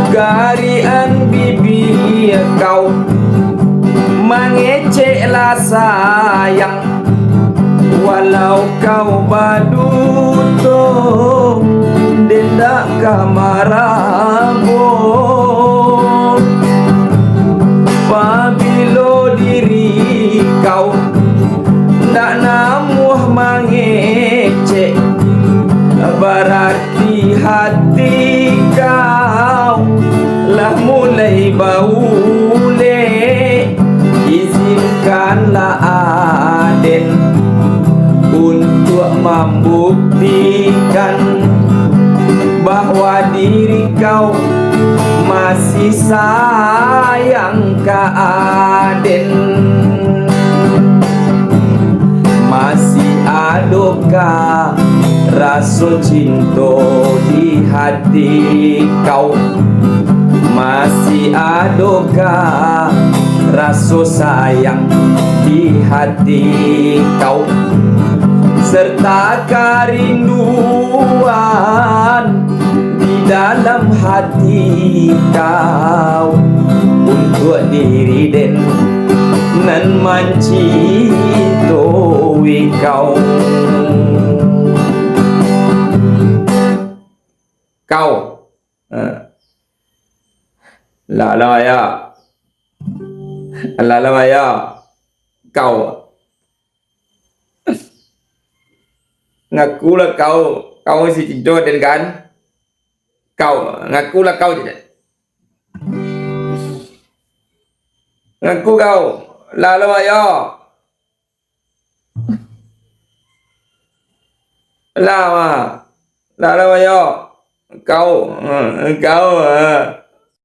Garian bibi kau mengeceklah sayang, walau kau baduto dendak kamarabo. Pabilo diri kau ndak namuh mengecek, berarti hati kau lah mulai baule. Izinkanlah Aden untuk membuktikan bahwa diri kau masih sayang ke Aden. Masih adakah rasa cinta di hati kau? Masih adakah rasa sayang di hati kau? Serta kerinduan di dalam hati kau untuk diri Den nan mencintoi kau. Kau lalaya kau ngakulah kau si cinta Den kan? Kau ngakulah kau tidak? Ngaku kau lalaya lama lalaya kau